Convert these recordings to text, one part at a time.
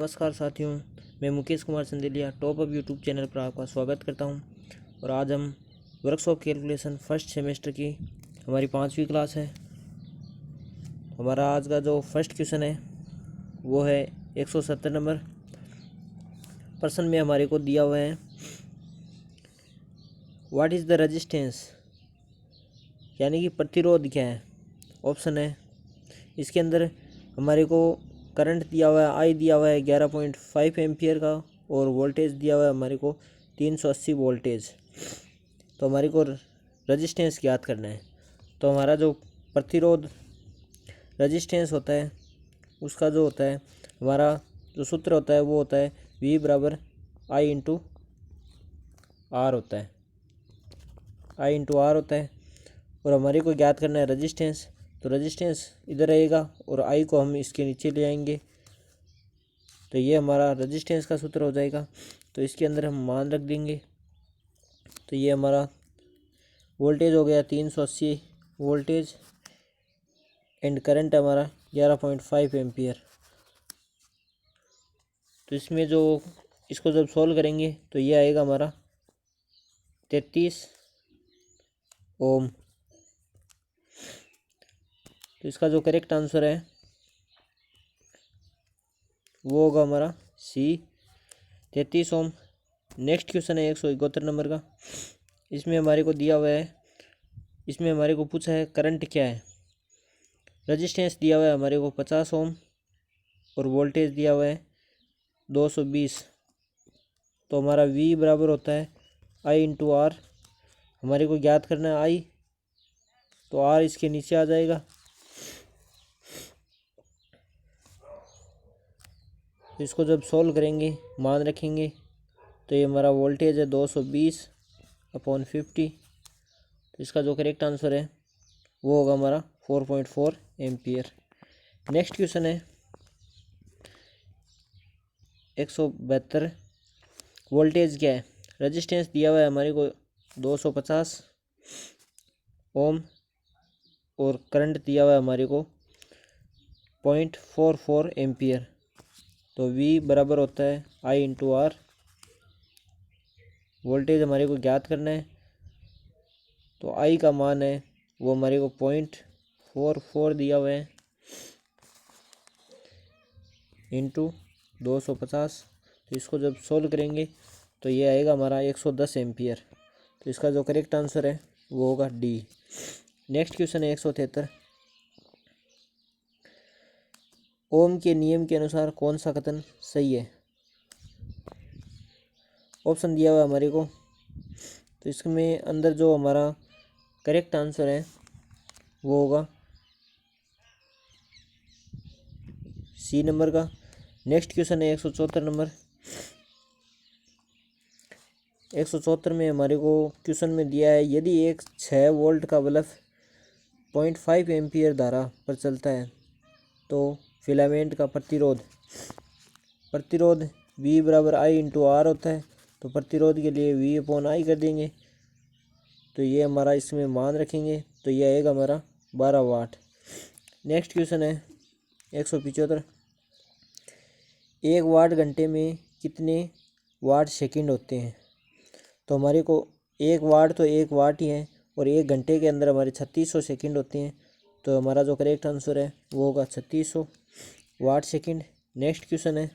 नमस्कार साथियों, मैं Mukesh Kumar Sandelia top up YouTube channel पर आपका स्वागत करता हूं। और आज हम वर्कशॉप कैलकुलेशन फर्स्ट सेमेस्टर की हमारी 5वीं क्लास है। हमारा आज का जो फर्स्ट क्वेश्चन है वो है 170 नंबर। प्रश्न में हमारे को दिया हुआ है व्हाट इज़ द रेजिस्टेंस, यानी कि प्रतिरोध क्या है। ऑप्शन है इसके अंदर हमारे को करंट दिया हुआ है, आई दिया हुआ है 11.5 एम्पियर का, और वोल्टेज दिया हुआ है हमारे को 380 वोल्टेज। तो हमारे को रेजिस्टेंस ज्ञात करना है। तो हमारा जो प्रतिरोध रेजिस्टेंस होता है उसका जो होता है हमारा जो सूत्र होता है वो होता है V बराबर I इंटू आर होता है, I इंटू आर होता है। और हमारे को ज्ञात करना है रेजिस्टेंस। तो रेजिस्टेंस इधर रहेगा और आई को हम इसके नीचे ले आएंगे, तो ये हमारा रेजिस्टेंस का सूत्र हो जाएगा। तो इसके अंदर हम मान रख देंगे। तो ये हमारा वोल्टेज हो गया 380 वोल्टेज एंड करंट हमारा 11.5 एम्पियर। तो इसमें जो इसको जब सॉल्व करेंगे तो ये आएगा हमारा 33 ओम। तो इसका जो करेक्ट आंसर है वो होगा हमारा सी 33 ओम। नेक्स्ट क्वेश्चन है 171 नंबर का। इसमें हमारे को दिया हुआ है, इसमें हमारे को पूछा है करंट क्या है। रेजिस्टेंस दिया हुआ है हमारे को 50 ओम और वोल्टेज दिया हुआ है 220। तो हमारा V बराबर होता है I इंटू आर। हमारे को ज्ञात करना है I, तो R इसके नीचे आ जाएगा। तो इसको जब सॉल्व करेंगे मान रखेंगे तो ये हमारा वोल्टेज है 220/50। तो इसका जो करेक्ट आंसर है वो होगा हमारा 4.4 एम्पियर। नेक्स्ट क्वेश्चन है 172। वोल्टेज क्या है। रेजिस्टेंस दिया हुआ है हमारे को 250 ओम और करंट दिया हुआ है हमारे को 0.44 एम्पियर। तो V बराबर होता है I इंटू आर। वोल्टेज हमारे को ज्ञात करना है, तो I का मान है वो हमारे को 0.44 दिया हुआ है इंटू 250। तो इसको जब सोल्व करेंगे तो ये आएगा हमारा 110 एम्पियर। तो इसका जो करेक्ट आंसर है वो होगा डी। नेक्स्ट क्वेश्चन है 173। ओम के नियम के अनुसार कौन सा कथन सही है। ऑप्शन दिया हुआ है हमारे को। तो इसमें अंदर जो हमारा करेक्ट आंसर है वो होगा सी नंबर का। नेक्स्ट क्वेश्चन है 174 नंबर। 174 में हमारे को क्वेश्चन में दिया है यदि एक 6 वोल्ट का बल्ब 0.5 एम्पियर धारा पर चलता है तो फिलामेंट का प्रतिरोध V बराबर I इंटू आर होता है। तो प्रतिरोध के लिए V अपॉन I कर देंगे। तो ये हमारा इसमें मान रखेंगे तो ये आएगा हमारा 12 वाट। नेक्स्ट क्वेश्चन है 175। 1 वाट घंटे में कितने वाट सेकंड होते हैं। तो हमारे को 1 वाट तो 1 वाट ही है और 1 घंटे के अंदर हमारे 3600 सेकंड होते हैं। तो हमारा जो करेक्ट आंसर है वो होगा 3600 वाट सेकंड। नेक्स्ट क्वेश्चन है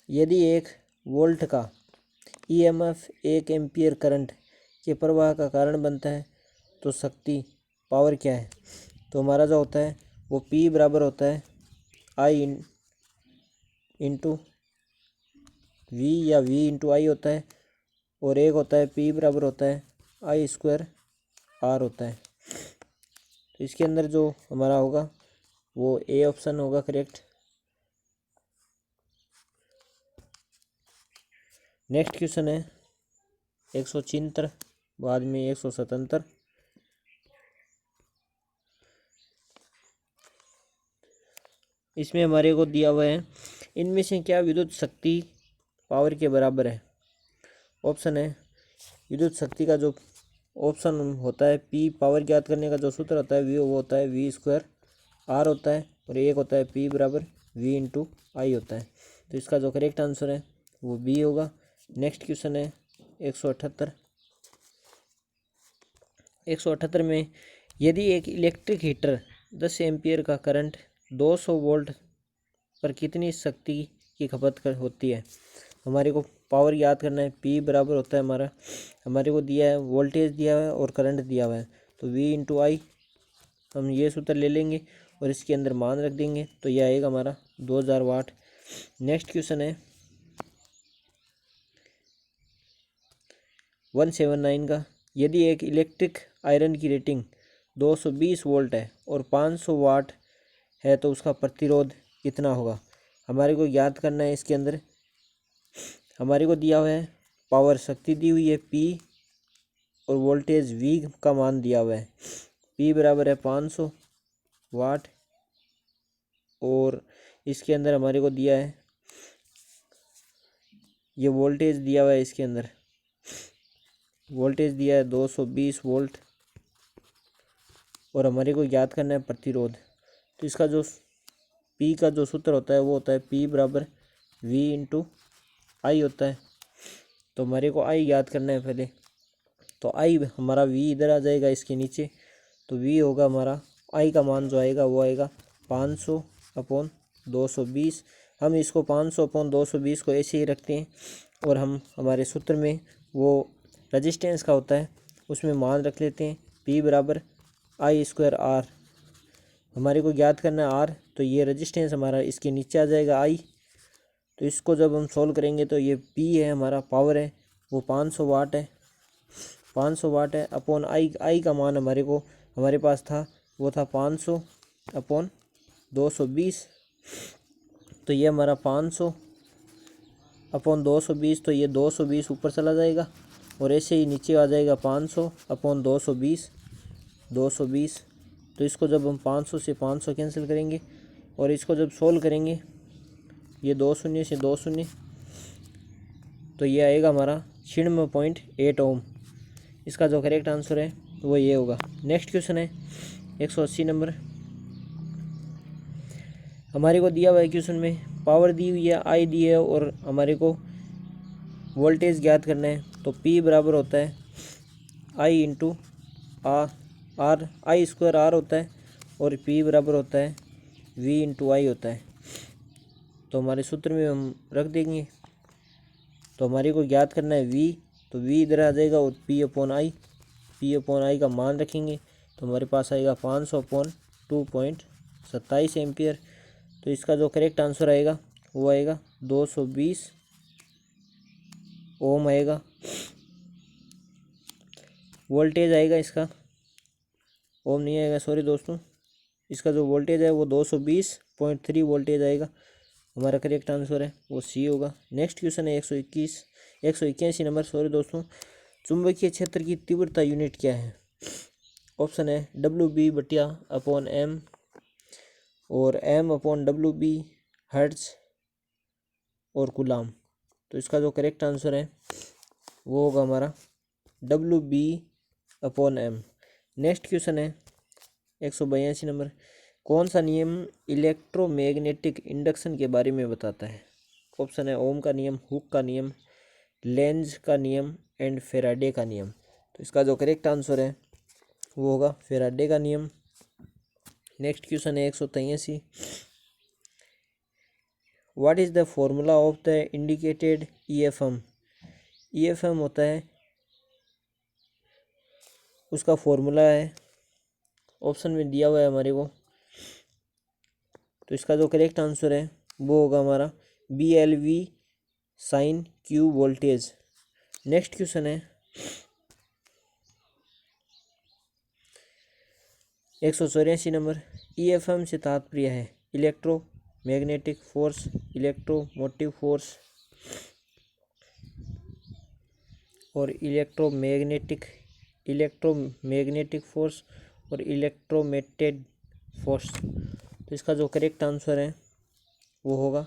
यदि 1 वोल्ट का EMF 1 एम्पियर करंट के प्रवाह का कारण बनता है तो शक्ति पावर क्या है। तो हमारा जो होता है वो P बराबर होता है I इंटू V या V इंटू I होता है, और एक होता है P बराबर होता है I स्क्वायर R होता है। तो इसके अंदर जो हमारा होगा वो ए ऑप्शन होगा करेक्ट। नेक्स्ट क्वेश्चन है 173 बाद में 177। इसमें हमारे को दिया हुआ है इनमें से क्या विद्युत शक्ति पावर के बराबर है। ऑप्शन है विद्युत शक्ति का जो ऑप्शन होता है P, पावर ज्ञात करने का जो सूत्र होता है वो होता है V स्क्वायर R होता है, और एक होता है P बराबर V इंटू आई होता है। तो इसका जो करेक्ट आंसर है वो बी होगा। नेक्स्ट क्वेश्चन है 178। 178 में यदि एक इलेक्ट्रिक हीटर 10 एम्पियर का करंट 200 वोल्ट पर कितनी शक्ति की खपत होती है। हमारे को पावर याद करना है। P बराबर होता है हमारे को दिया है वोल्टेज दिया हुआ है और करंट दिया हुआ है। तो V इंटू आई हम ये सूत्र ले लेंगे और इसके अंदर मान रख देंगे तो यह आएगा हमारा 2000 वाट। नेक्स्ट क्वेश्चन है 179 का। यदि एक इलेक्ट्रिक आयरन की रेटिंग 220 वोल्ट है और 500 वाट है तो उसका प्रतिरोध कितना होगा। हमारे को याद करना है। इसके अंदर हमारे को दिया हुआ है पावर शक्ति दी हुई है P और वोल्टेज V का मान दिया हुआ है। P बराबर है 500 वाट और इसके अंदर हमारे को दिया है ये वोल्टेज दिया हुआ है। इसके अंदर वोल्टेज दिया है 220 वोल्ट और हमारे को याद करना है प्रतिरोध। तो इसका जो P का जो सूत्र होता है वो होता है P बराबर V इंटू आई होता है। तो हमारे को आई याद करना है पहले। तो आई हमारा V इधर आ जाएगा इसके नीचे। तो V होगा हमारा आई का मान जो आएगा वो आएगा 500 अपॉन 220। हम इसको 500 अपॉन 220 को ऐसे ही रखते हैं और हम हमारे सूत्र में वो रजिस्टेंस का होता है उसमें मान रख लेते हैं। P बराबर आई स्क्वायर आर। हमारे को याद करना है आर। तो ये रजिस्टेंस हमारा इसके नीचे आ जाएगा आई। तो इसको जब हम सॉल्व करेंगे तो ये P है हमारा पावर है वो 500 वाट है। 500 वाट है अपॉन आई का मान हमारे पास था वो था 500 अपॉन 220। तो ये हमारा 500 अपॉन 220। तो ये 220 ऊपर चला जाएगा और ऐसे ही नीचे आ जाएगा 500 अपॉन 220। तो इसको जब हम 500 से 500 कैंसिल करेंगे और इसको जब सोल्व करेंगे ये 2 शून्य से 2 शून्य तो ये आएगा हमारा 96.8 ओम। इसका जो करेक्ट आंसर है वो ये होगा। नेक्स्ट क्वेश्चन है 180 नंबर। हमारे को दिया हुआ है क्वेश्चन में पावर दी हुई है आई दी है और हमारे को वोल्टेज ज्ञात करना है। तो P बराबर होता है I into R I square R होता है और P बराबर होता है V इंटू आई होता है। तो हमारे सूत्र में हम रख देंगे। तो हमारे को ज्ञात करना है V। तो V इधर आ जाएगा और P अपॉन आई का मान रखेंगे तो हमारे पास आएगा 500 अपॉन 2.27 एम्पियर। तो इसका जो करेक्ट आंसर आएगा वो आएगा 220 ओम आएगा। वोल्टेज आएगा इसका ओम नहीं आएगा सॉरी दोस्तों। इसका जो वोल्टेज है वो 220.3 वोल्टेज आएगा। हमारा करेक्ट आंसर है वो सी होगा। नेक्स्ट क्वेश्चन है 181 नंबर सॉरी दोस्तों। चुंबकीय क्षेत्र की तीव्रता यूनिट क्या है। ऑप्शन है WB//M और M/WB हर्ट्ज और कूलाम। तो इसका जो करेक्ट आंसर है वो होगा हमारा WB/M। नेक्स्ट क्वेश्चन है 182 नंबर। कौन सा नियम इलेक्ट्रोमैग्नेटिक इंडक्शन के बारे में बताता है। ऑप्शन है ओम का नियम, हुक का नियम, लेंज का नियम एंड फेराडे का नियम। तो इसका जो करेक्ट आंसर है वो होगा फेराडे का नियम। नेक्स्ट क्वेश्चन है 183। What is the formula of the indicated EFM। EFM होता है उसका फॉर्मूला है ऑप्शन में दिया हुआ है हमारे को। तो इसका जो करेक्ट आंसर है वो होगा हमारा BLV sine Q voltage. Next question है 184 नंबर। EFM से तात्पर्य है इलेक्ट्रोमैग्नेटिक फोर्स, इलेक्ट्रोमोटिव फोर्स और इलेक्ट्रोमैग्नेटिक फोर्स और इलेक्ट्रोमेटेड फोर्स। तो इसका जो करेक्ट आंसर है वो होगा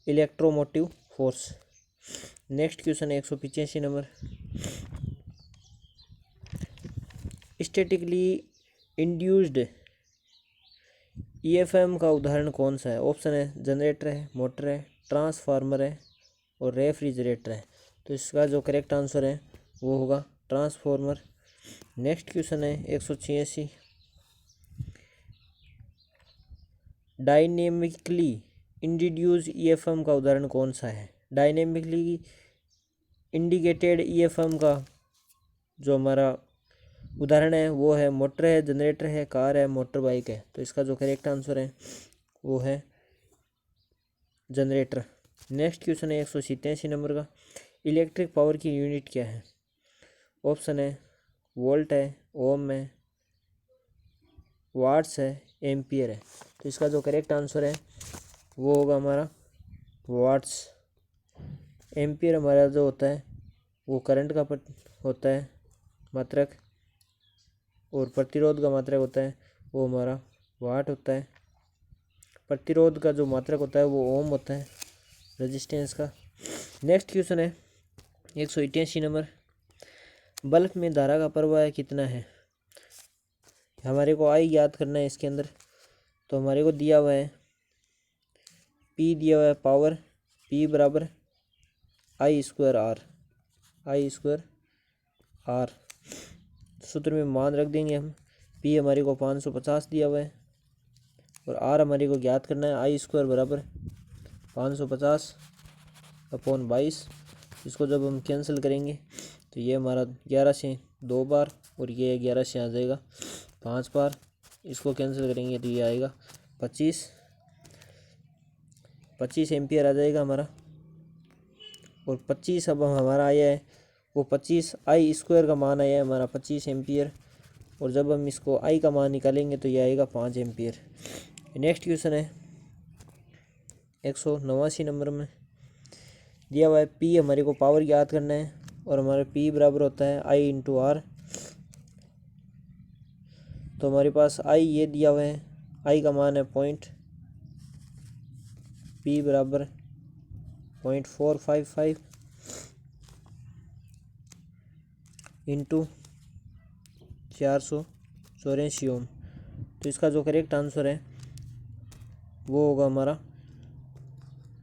इलेक्ट्रोमोटिव फोर्स। नेक्स्ट क्वेश्चन है 185 नंबर। स्टैटिकली इंड्यूस्ड ईएफएम का उदाहरण कौन सा है? ऑप्शन है जनरेटर है, मोटर है, ट्रांसफार्मर है और रेफ्रिजरेटर है। तो इसका जो करेक्ट आंसर है वो होगा ट्रांसफार्मर। नेक्स्ट क्वेश्चन है 186, डायनेमिकली इंड्यूस्ड ईएफएम का उदाहरण कौन सा है? डायनेमिकली इंडिकेटेड ईएफएम का जो हमारा उदाहरण है वो है मोटर है, जनरेटर है, कार है, मोटर बाइक है। तो इसका जो करेक्ट आंसर है वो है जनरेटर। नेक्स्ट क्वेश्चन है 187 नंबर का, इलेक्ट्रिक पावर की यूनिट क्या है? ऑप्शन है वोल्ट है, ओम है, वाट्स है, एम्पियर है। तो इसका जो करेक्ट आंसर है वो होगा हमारा वाट्स। एम्पियर हमारा जो होता है वो करंट का होता है मात्रक, और प्रतिरोध का मात्रक होता है वो हमारा वाट होता है। प्रतिरोध का जो मात्रक होता है वो ओम होता है, रेजिस्टेंस का। नेक्स्ट क्वेश्चन है 188 नंबर, बल्ब में धारा का प्रवाह कितना है? हमारे को आई याद करना है इसके अंदर। तो हमारे को दिया हुआ है पी, दिया हुआ है पावर, पी बराबर I square R, I square R. सूत्र में मान रख देंगे हम। पी हमारे को 550 दिया हुआ है और आर हमारे को ज्ञात करना है। आई स्क्वायर बराबर 550 अपॉन 22। इसको जब हम कैंसिल करेंगे तो ये हमारा 11 से 2 बार और ये 11 से आ जाएगा 5 बार। इसको कैंसिल करेंगे तो ये आएगा 25 एम्पियर आ जाएगा हमारा। और 25 अब हमारा आया है वो 25 आई स्क्वायर का मान आया है हमारा 25 एम्पियर। और जब हम इसको आई का मान निकालेंगे तो ये आएगा 5 एम्पियर। नेक्स्ट क्वेश्चन है 189 नंबर में, दिया हुआ है पी हमारे को पावर याद करना है और हमारे पी बराबर होता है आई इंटू आर। तो हमारे पास आई ये दिया हुआ है, आई का मान है पॉइंट, पी बराबर 0.455 इंटू 484 ओम। तो इसका जो करेक्ट आंसर है वो होगा हमारा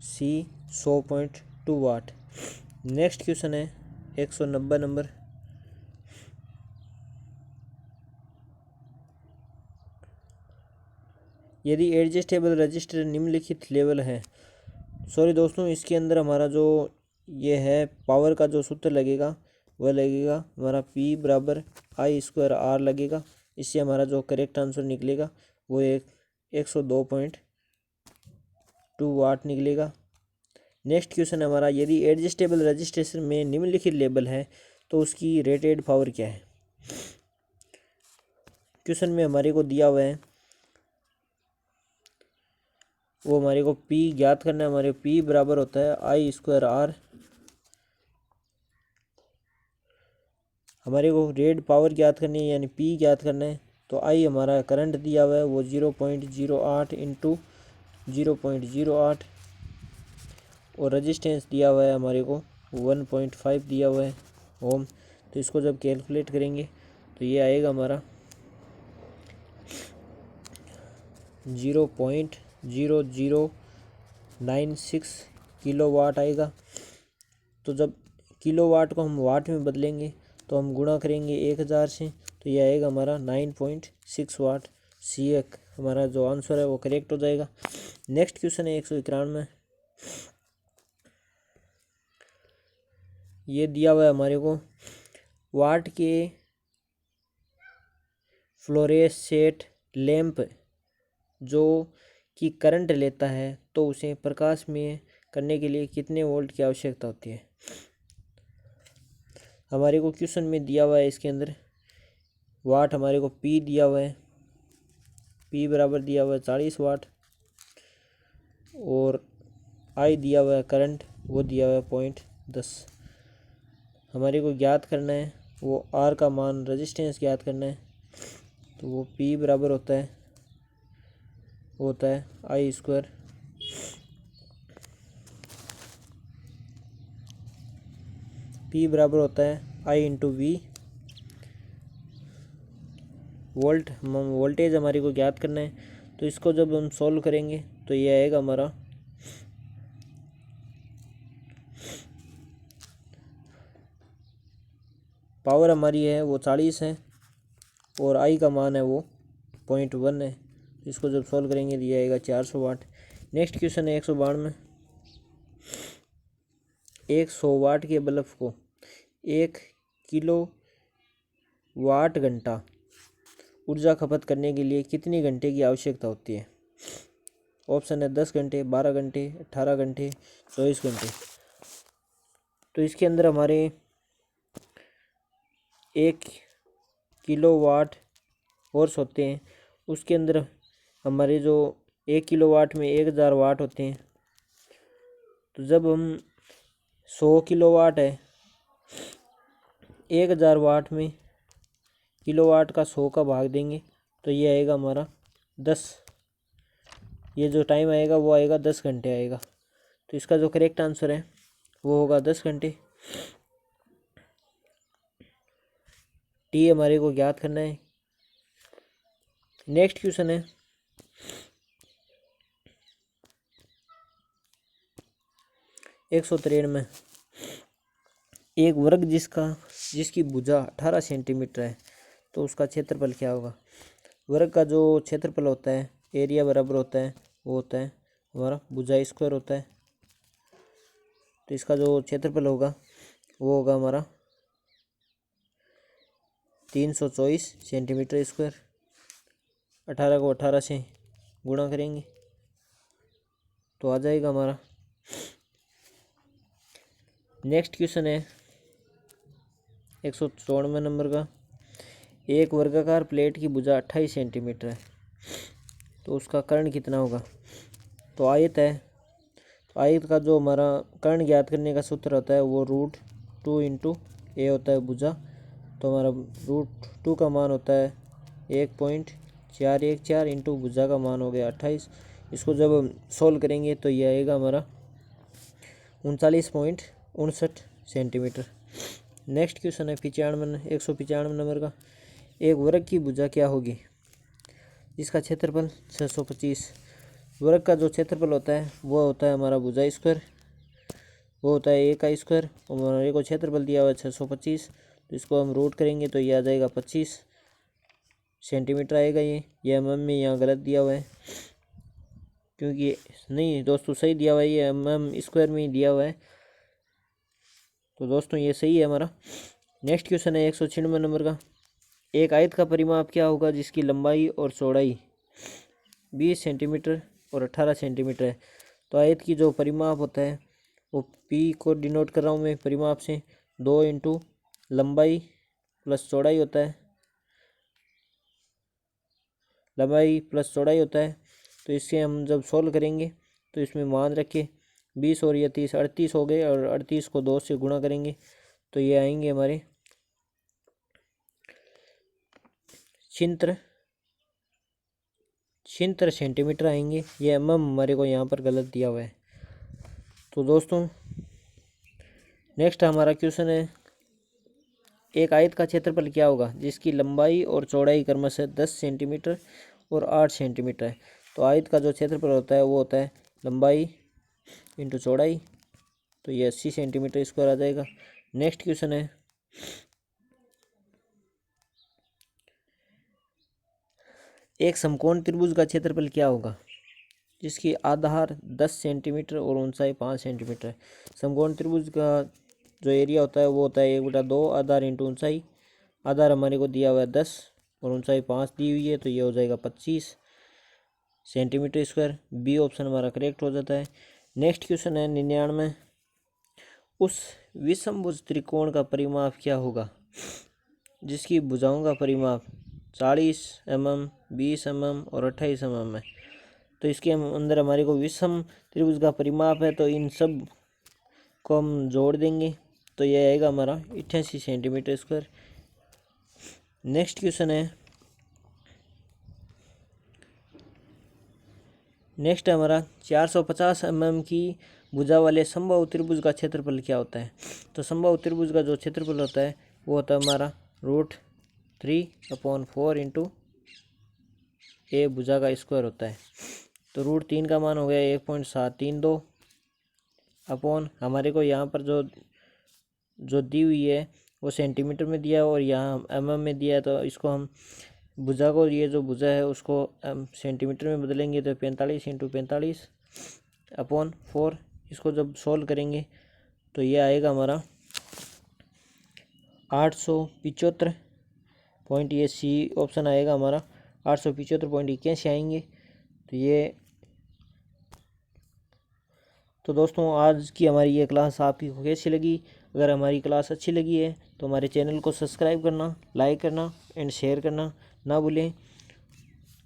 सी 100.2 वाट। नेक्स्ट क्वेश्चन है 190 नंबर, यदि एडजस्टेबल रजिस्टर निम्नलिखित लेवल है। सॉरी दोस्तों, इसके अंदर हमारा जो ये है पावर का जो सूत्र लगेगा वह लगेगा हमारा पी बराबर आई स्क्वायर आर लगेगा। इससे हमारा जो करेक्ट आंसर निकलेगा वो 102.2 वाट निकलेगा। नेक्स्ट क्वेश्चन हमारा, यदि एडजस्टेबल रजिस्टर में निम्नलिखित लेवल है तो उसकी रेटेड पावर क्या है? क्वेश्चन में हमारे को दिया हुआ है वो हमारे को P ज्ञात करना है। हमारे P बराबर होता है आई स्क्वायर आर। हमारे को रेट पावर ज्ञात करनी है यानी P ज्ञात करना है। तो आई हमारा करंट दिया हुआ है वो 0.08 इंटू 0.08 और रजिस्टेंस दिया हुआ है हमारे को 1.5 दिया हुआ है ओम। तो इसको जब कैलकुलेट करेंगे तो ये आएगा हमारा 0.0096 किलोवाट आएगा। तो जब किलोवाट को हम वाट में बदलेंगे तो हम गुणा करेंगे 1000 से, तो ये आएगा हमारा 9.6 वाट। सी एक हमारा जो आंसर है वो करेक्ट हो जाएगा। नेक्स्ट क्वेश्चन है 191, ये दिया हुआ है हमारे को वाट के फ्लोरेसेंट लैंप जो कि करंट लेता है तो उसे प्रकाश में करने के लिए कितने वोल्ट की आवश्यकता होती है? हमारे को क्वेश्चन में दिया हुआ है इसके अंदर वाट हमारे को P दिया हुआ है, P बराबर दिया हुआ है 40 वाट और I दिया हुआ है करंट वो दिया हुआ है 0.10। हमारे को ज्ञात करना है वो R का मान, रेजिस्टेंस ज्ञात करना है। तो वो P बराबर होता है आई स्क्वायर P बराबर होता है आई इंटू वी। वोल्टेज हमारे को ज्ञात करना है तो इसको जब हम सॉल्व करेंगे तो ये आएगा हमारा पावर हमारी है वो 40 है और आई का मान है वो 0.1 है। इसको जब सॉल्व करेंगे तो ये आएगा 400 वाट। नेक्स्ट क्वेश्चन है 192। 100 वाट के बल्ब को 1 किलो वाट घंटा ऊर्जा खपत करने के लिए कितनी घंटे की आवश्यकता होती है? ऑप्शन है 10 घंटे, 12 घंटे, 18 घंटे, 24 घंटे। तो इसके अंदर हमारे 1 किलो वाट होर्स होते हैं, उसके अंदर हमारे जो 1 किलो वाट में 1000 वाट होते हैं। तो जब हम 100 किलो वाट है, 1000 वाट में किलो वाट का 100 का भाग देंगे तो ये आएगा हमारा 10। ये जो टाइम आएगा वो आएगा 10 घंटे आएगा। तो इसका जो करेक्ट आंसर है वो होगा 10 घंटे। टी हमारे को ज्ञात करना है। नेक्स्ट क्वेश्चन है 193। एक वर्ग जिसकी भुजा 18 सेंटीमीटर है तो उसका क्षेत्रफल क्या होगा? वर्ग का जो क्षेत्रफल होता है, एरिया बराबर होता है, वो होता है हमारा भुजा स्क्वायर होता है। तो इसका जो क्षेत्रफल होगा वो होगा हमारा 324 सेंटीमीटर स्क्वायर। 18 को 18 से गुणा करेंगे तो आ जाएगा हमारा। नेक्स्ट क्वेश्चन है 194 नंबर का। एक वर्गाकार प्लेट की भुजा 28 सेंटीमीटर है तो उसका कर्ण कितना होगा? तो आयत है, तो आयत का जो हमारा कर्ण ज्ञात करने का सूत्र होता है वो √2 इंटू ए होता है भुजा। तो हमारा √2 का मान होता है 1.414 इंटू भुजा का मान हो गया 28। इसको जब हम सोल्व करेंगे तो ये आएगा हमारा 39.59 सेंटीमीटर। नेक्स्ट क्वेश्चन है 195 नंबर का। एक वर्ग की भुजा क्या होगी जिसका क्षेत्रफल 625? वर्ग का जो क्षेत्रफल होता है वो होता है हमारा भुजा स्क्वायर, वो होता है ए का स्क्वायर। और हमारे को क्षेत्रफल दिया हुआ है 625, तो इसको हम रूट करेंगे तो ये आ जाएगा 25 सेंटीमीटर आएगा। ये एम में यहाँ गलत दिया हुआ है, क्योंकि नहीं दोस्तों सही दिया हुआ है, ये एम स्क्वायर में ही दिया हुआ है। तो दोस्तों ये सही है हमारा। नेक्स्ट क्वेश्चन है 196 नंबर का। एक आयत का परिमाप क्या होगा जिसकी लंबाई और चौड़ाई 20 सेंटीमीटर और 18 सेंटीमीटर है? तो आयत की जो परिमाप होता है वो पी को डिनोट कर रहा हूँ मैं परिमाप से, 2 इंटू लंबाई प्लस चौड़ाई होता है, लंबाई प्लस चौड़ाई होता है। तो इससे हम जब सॉल्व करेंगे तो इसमें मान रखे 20 और ये 30 38 हो गए, और 38 को 2 से गुणा करेंगे तो ये आएंगे हमारे 76 सेंटीमीटर आएंगे। ये एम हमारे को यहाँ पर गलत दिया हुआ है। तो दोस्तों नेक्स्ट हमारा क्वेश्चन है एक आयत का क्षेत्रफल क्या होगा जिसकी लंबाई और चौड़ाई क्रमशः 10 सेंटीमीटर और 8 सेंटीमीटर है? तो आयत का जो क्षेत्रफल होता है वो होता है लंबाई इंटू चौड़ाई, तो ये 80 सेंटीमीटर स्क्वायर आ जाएगा। नेक्स्ट क्वेश्चन है एक समकोण त्रिभुज का क्षेत्रफल क्या होगा जिसकी आधार 10 सेंटीमीटर और ऊंचाई 5 सेंटीमीटर है? समकोण त्रिभुज का जो एरिया होता है वो होता है 1/2 आधार इंटू ऊंचाई। आधार हमारे को दिया हुआ है 10 और ऊंचाई 5 दी हुई है, तो ये हो जाएगा 25 सेंटीमीटर स्क्वायर। बी ऑप्शन हमारा करेक्ट हो जाता है। नेक्स्ट क्वेश्चन है 99। उस विषमभुज त्रिकोण का परिमाप क्या होगा जिसकी भुजाओं का परिमाप 40 mm, 20 mm और 28 mm है? तो इसके अंदर हमारे को विषम त्रिभुज का परिमाप है, तो इन सब को हम जोड़ देंगे तो ये आएगा हमारा 88 सेंटीमीटर स्क्वायर। नेक्स्ट क्वेश्चन है हमारा 450 mm की भुजा वाले समबाहु त्रिभुज का क्षेत्रफल क्या होता है? तो समबाहु त्रिभुज का जो क्षेत्रफल होता है वो होता है हमारा √3/4 इंटू ए भुजा का स्क्वायर होता है। तो √3 का मान हो गया 1.732 अपॉन हमारे को यहाँ पर जो दी हुई है वो सेंटीमीटर में दिया है और यहाँ mm में दिया है। तो इसको हम भुजा को, ये जो भुजा है उसको सेंटीमीटर में बदलेंगे तो 45 × 45 अपॉन 4। इसको जब सोल्व करेंगे तो ये आएगा हमारा 875 पॉइंट, ये सी ऑप्शन आएगा हमारा 875.81 आएंगे। तो दोस्तों आज की हमारी ये क्लास आपकी कैसी लगी? अगर हमारी क्लास अच्छी लगी है तो हमारे चैनल को सब्सक्राइब करना, लाइक करना एंड शेयर करना ना भूलें।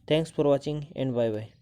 Thanks for watching and bye bye.